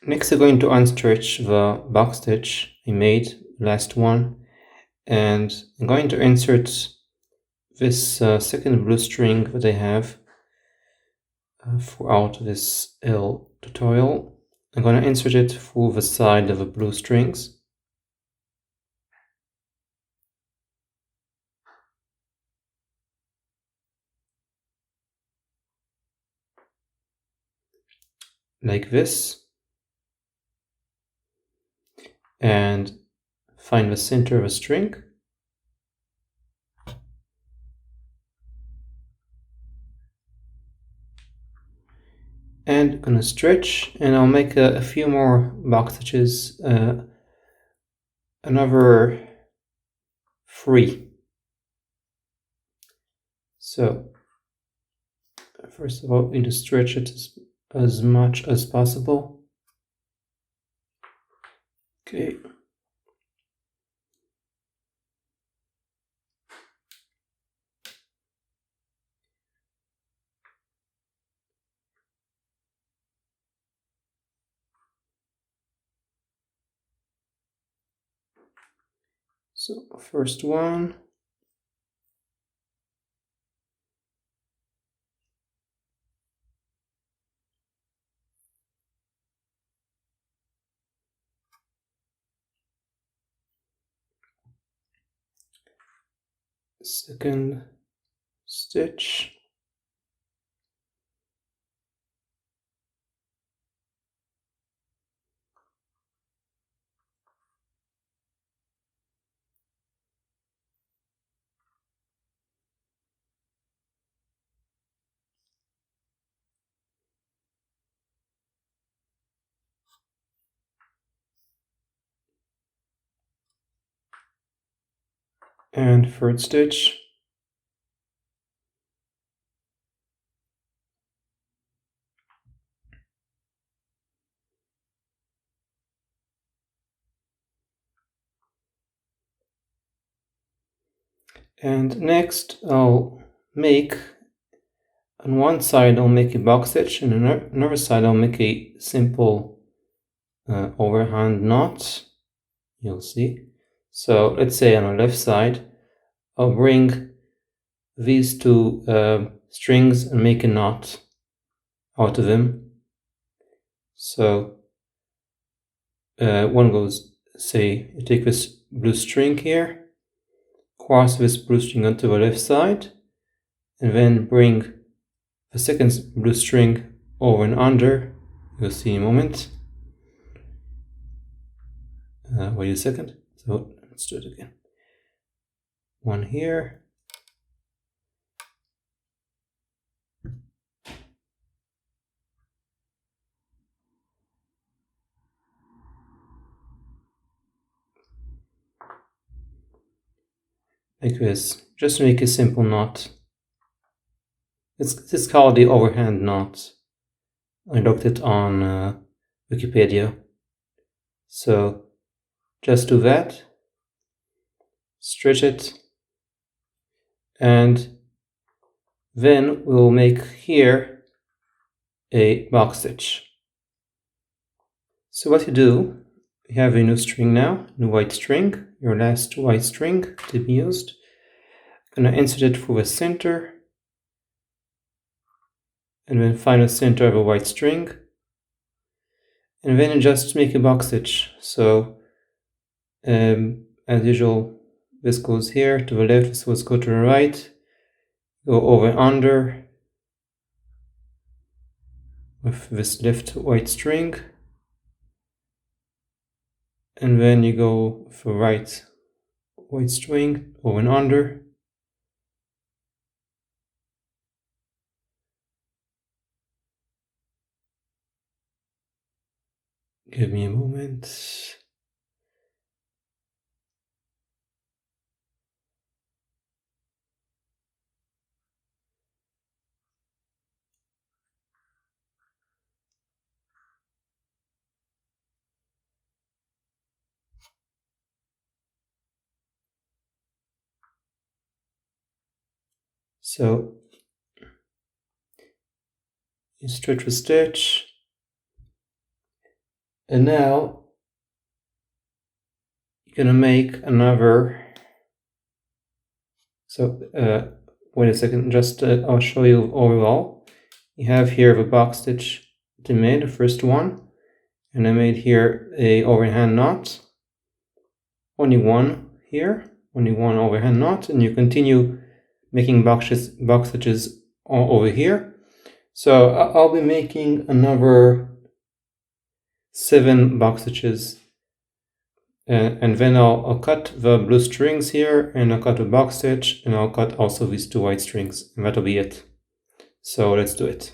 Next I'm going to unstretch the box stitch I made, last one, and I'm going to insert this second blue string that I have throughout this L tutorial. I'm going to insert it through the side of the blue strings. Like this. And find the center of a string. And gonna stretch, and I'll make a few more box stitches, another 3. So first of all, we need to stretch it as much as possible. Okay. So first one. Second stitch. And third stitch. And next I'll make, on one side I'll make a box stitch, and on another side I'll make a simple overhand knot. You'll see. So let's say on the left side I'll bring these two strings and make a knot out of them. So one goes, say you take this blue string here, cross this blue string onto the left side, and then bring the second blue string over and under. You'll see in a moment. Wait a second. So let's do it again. One here. Like this, just to make a simple knot. It's called the overhand knot. I looked it on Wikipedia. So just do that, stretch it, and then we'll make here a box stitch. So what you do, you have a new string now, new white string, your last white string to be used. I'm gonna insert it through the center, and then find the center of a white string, and then just make a box stitch. So as usual, this goes here to the left, this will go to the right, go over and under with this left white string, and then you go for right white string over and under. Give me a moment. So you stretch the stitch, And now you're gonna make another. So wait a second, just I'll show you overall. You have here the box stitch that I made, the first one, and I made here a overhand knot. Only one here, only one overhand knot, and you continue making box stitches all over here. So I'll be making another 7 box stitches, and then I'll cut the blue strings here, and I'll cut a box stitch, and I'll cut also these 2 white strings, and that'll be it. So let's do it.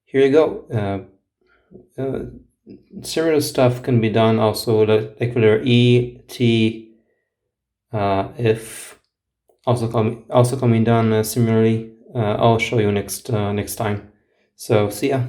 Here you go. Similar stuff can be done also like with letter E, T, if also can be done similarly. I'll show you next time. So see ya.